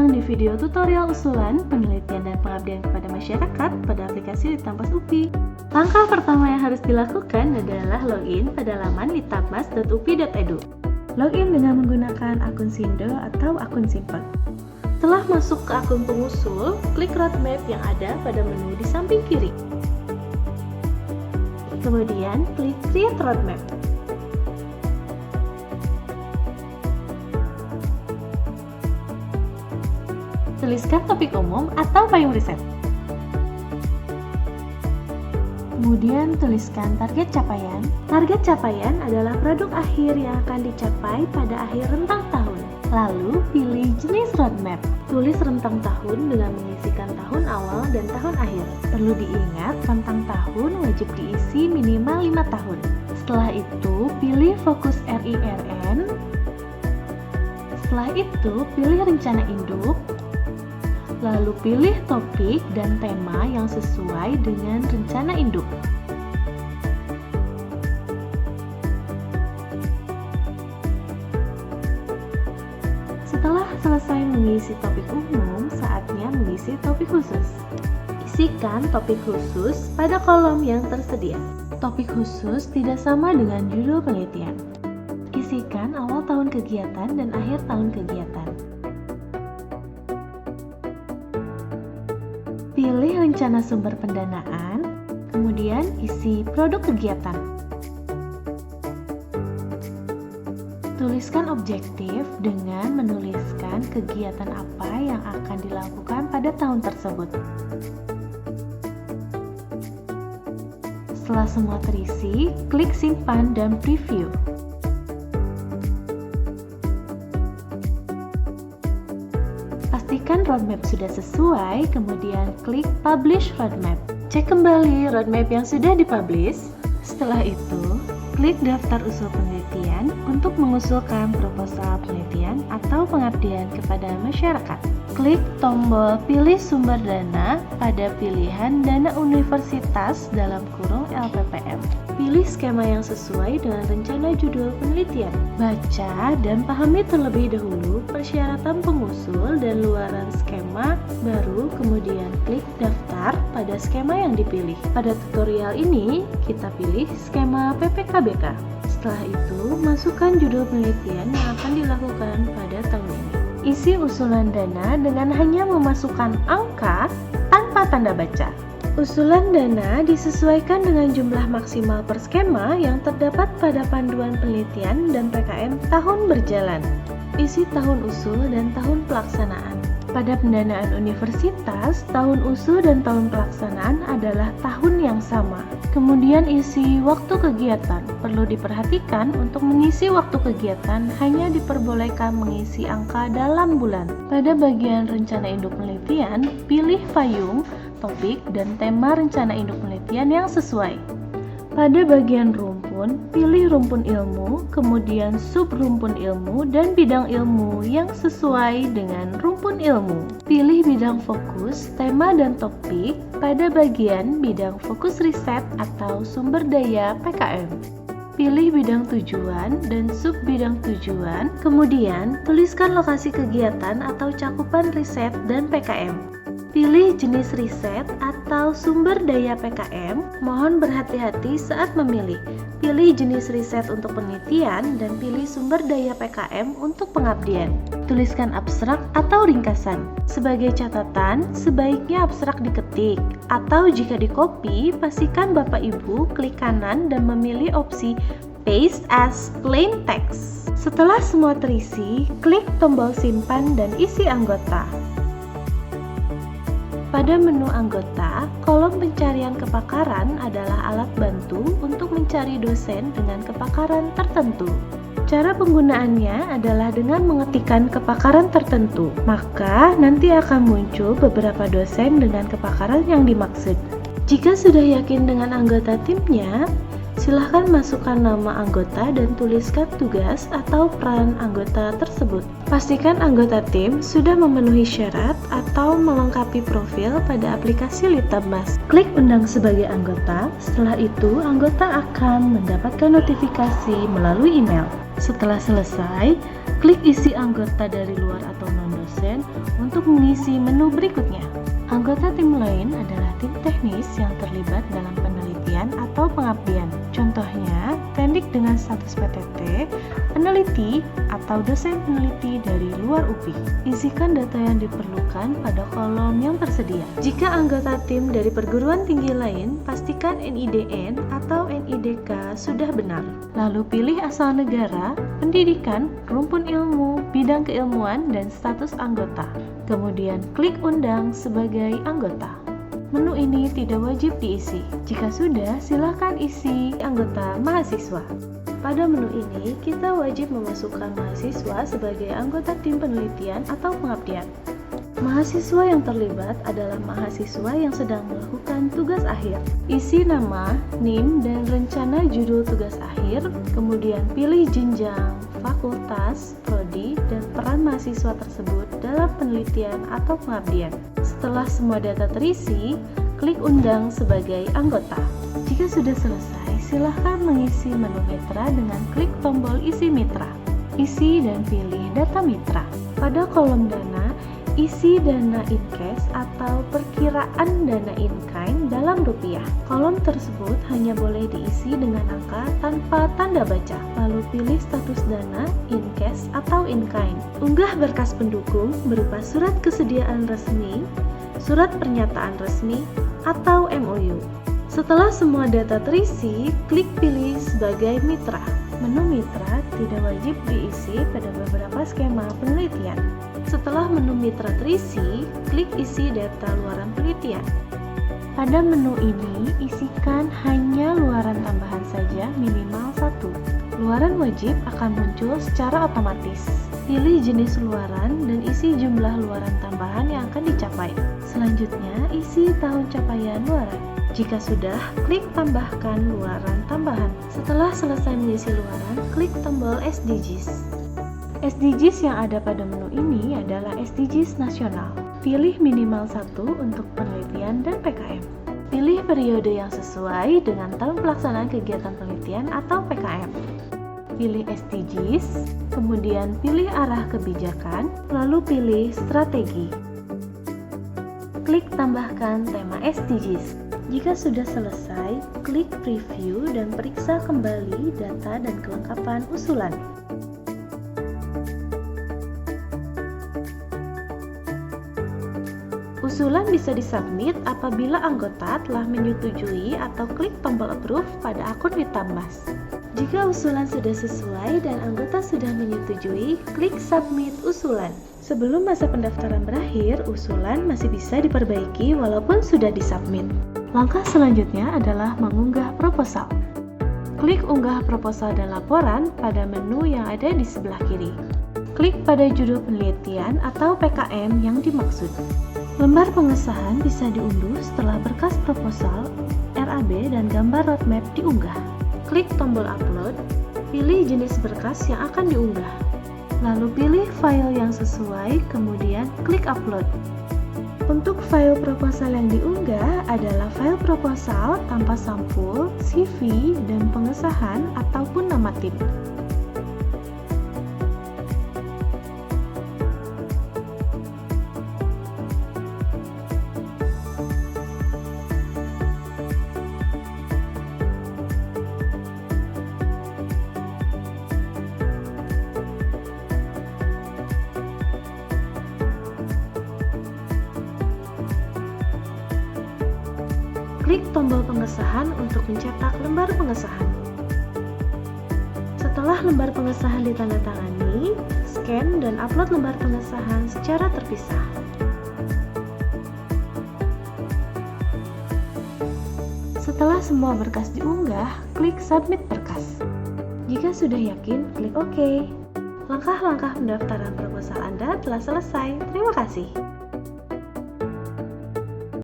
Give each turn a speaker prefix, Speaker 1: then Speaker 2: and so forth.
Speaker 1: datang di video tutorial usulan, penelitian, dan pengabdian kepada masyarakat pada aplikasi Litbangpas UPI. Langkah pertama yang harus dilakukan adalah login pada laman litbangpas.upi.edu. Login dengan menggunakan akun Sindo atau akun Simple. Setelah masuk ke akun pengusul, klik roadmap yang ada pada menu di samping kiri. Kemudian, klik Create Roadmap. Tuliskan topik umum atau payung riset. Kemudian tuliskan target capaian. Target capaian adalah produk akhir yang akan dicapai pada akhir rentang tahun. Lalu pilih jenis roadmap. Tulis rentang tahun dengan mengisikan tahun awal dan tahun akhir. Perlu diingat, rentang tahun wajib diisi minimal 5 tahun. Setelah itu, pilih fokus RIRN. Setelah itu, pilih rencana induk. Lalu pilih topik dan tema yang sesuai dengan rencana induk. Setelah selesai mengisi topik umum, saatnya mengisi topik khusus. Isikan topik khusus pada kolom yang tersedia. Topik khusus tidak sama dengan judul penelitian. Isikan awal tahun kegiatan dan akhir tahun kegiatan. Pilih rencana sumber pendanaan, kemudian isi produk kegiatan. Tuliskan objektif dengan menuliskan kegiatan apa yang akan dilakukan pada tahun tersebut. Setelah semua terisi, klik simpan dan preview. Pastikan roadmap sudah sesuai, kemudian klik Publish Roadmap. Cek kembali roadmap yang sudah dipublish. Setelah itu, klik Daftar Usul Penelitian untuk mengusulkan proposal penelitian atau pengabdian kepada masyarakat. Klik tombol Pilih Sumber Dana pada pilihan Dana Universitas (LPPM). Pilih skema yang sesuai dengan rencana judul penelitian. Baca dan pahami terlebih dahulu persyaratan pengusul dan luaran skema, baru kemudian klik daftar pada skema yang dipilih. Pada tutorial ini, kita pilih skema PPKBK. Setelah itu, masukkan judul penelitian yang akan dilakukan pada tahun ini. Isi usulan dana dengan hanya memasukkan angka tanpa tanda baca. Usulan dana disesuaikan dengan jumlah maksimal per skema yang terdapat pada panduan penelitian dan PKM tahun berjalan. Isi tahun usul dan tahun pelaksanaan. Pada pendanaan universitas, tahun usul dan tahun pelaksanaan adalah tahun yang sama. Kemudian isi waktu kegiatan. Perlu diperhatikan untuk mengisi waktu kegiatan hanya diperbolehkan mengisi angka dalam bulan. Pada bagian rencana induk penelitian, pilih payung, topik, dan tema rencana induk penelitian yang sesuai. Pada bagian rumpun, pilih rumpun ilmu, kemudian subrumpun ilmu, dan bidang ilmu yang sesuai dengan rumpun ilmu. Pilih bidang fokus, tema, dan topik pada bagian bidang fokus riset atau sumber daya PKM. Pilih bidang tujuan dan sub-bidang tujuan, kemudian tuliskan lokasi kegiatan atau cakupan riset dan PKM. Pilih jenis riset atau sumber daya PKM. Mohon berhati-hati saat memilih. Pilih jenis riset untuk penelitian dan pilih sumber daya PKM untuk pengabdian. Tuliskan abstrak atau ringkasan. Sebagai catatan, sebaiknya abstrak diketik, atau jika di-copy, pastikan Bapak Ibu klik kanan dan memilih opsi Paste as Plain Text. Setelah semua terisi, klik tombol simpan dan isi anggota. Pada menu anggota, kolom pencarian kepakaran adalah alat bantu untuk mencari dosen dengan kepakaran tertentu. Cara penggunaannya adalah dengan mengetikkan kepakaran tertentu, maka nanti akan muncul beberapa dosen dengan kepakaran yang dimaksud. Jika sudah yakin dengan anggota timnya, Silahkan masukkan nama anggota dan tuliskan tugas atau peran anggota tersebut. Pastikan anggota tim sudah memenuhi syarat atau melengkapi profil pada aplikasi Litbang. Klik undang sebagai anggota, setelah itu anggota akan mendapatkan notifikasi melalui email. Setelah selesai, klik isi anggota dari luar atau non-dosen untuk mengisi menu berikutnya. Anggota tim lain adalah tim teknis yang terlibat dalam penelitian atau pengabdian. Contohnya, teknik dengan status PTT, peneliti, atau dosen peneliti dari luar UPI. Isikan data yang diperlukan pada kolom yang tersedia. Jika anggota tim dari perguruan tinggi lain, pastikan NIDN atau NIDK sudah benar. Lalu pilih asal negara, pendidikan, rumpun ilmu, bidang keilmuan, dan status anggota. Kemudian klik undang sebagai anggota. Menu ini tidak wajib diisi. Jika sudah, silakan isi anggota mahasiswa. Pada menu ini, kita wajib memasukkan mahasiswa sebagai anggota tim penelitian atau pengabdian. Mahasiswa yang terlibat adalah mahasiswa yang sedang melakukan tugas akhir. Isi nama, NIM, dan rencana judul tugas akhir, kemudian pilih jenjang, fakultas, prodi, dan peran mahasiswa tersebut dalam penelitian atau pengabdian. Setelah semua data terisi, klik undang sebagai anggota. Jika sudah selesai, silahkan mengisi menu mitra dengan klik tombol isi mitra. Isi dan pilih data mitra. Pada kolom dana, isi dana in cash atau perkiraan dana in kind dalam rupiah. Kolom tersebut hanya boleh diisi dengan angka tanpa tanda baca. Lalu pilih status dana in cash atau in kind. Unggah berkas pendukung berupa surat kesediaan resmi, surat pernyataan resmi, atau MOU. Setelah semua data terisi, klik pilih sebagai mitra. Menu mitra tidak wajib diisi pada beberapa skema penelitian. Setelah menu mitra terisi, klik isi data luaran penelitian. Pada menu ini, isikan hanya luaran tambahan saja minimal 1. Luaran wajib akan muncul secara otomatis. Pilih jenis luaran dan isi jumlah luaran tambahan yang akan dicapai. Selanjutnya, isi tahun capaian luaran. Jika sudah, klik tambahkan luaran tambahan. Setelah selesai mengisi luaran, klik tombol SDGs. SDGs yang ada pada menu ini adalah SDGs nasional. Pilih minimal 1 untuk penelitian dan PKM. Pilih periode yang sesuai dengan tahun pelaksanaan kegiatan penelitian atau PKM. Pilih SDGs, kemudian pilih arah kebijakan, lalu pilih strategi. Klik tambahkan tema SDGs. Jika sudah selesai, klik preview dan periksa kembali data dan kelengkapan usulan. Usulan bisa disubmit apabila anggota telah menyetujui atau klik tombol approve pada akun Litbang. Jika usulan sudah sesuai dan anggota sudah menyetujui, klik submit usulan. Sebelum masa pendaftaran berakhir, usulan masih bisa diperbaiki walaupun sudah disubmit. Langkah selanjutnya adalah mengunggah proposal. Klik unggah proposal dan laporan pada menu yang ada di sebelah kiri. Klik pada judul penelitian atau PKM yang dimaksud. Lembar pengesahan bisa diunduh setelah berkas proposal, RAB, dan gambar roadmap diunggah. Klik tombol upload, pilih jenis berkas yang akan diunggah. Lalu pilih file yang sesuai, kemudian klik upload. Untuk file proposal yang diunggah adalah file proposal tanpa sampul, CV, dan pengesahan ataupun nama tim. Klik tombol pengesahan untuk mencetak lembar pengesahan. Setelah lembar pengesahan ditandatangani, scan dan upload lembar pengesahan secara terpisah. Setelah semua berkas diunggah, klik submit berkas. Jika sudah yakin, klik OK. Langkah-langkah pendaftaran proposal Anda telah selesai. Terima kasih.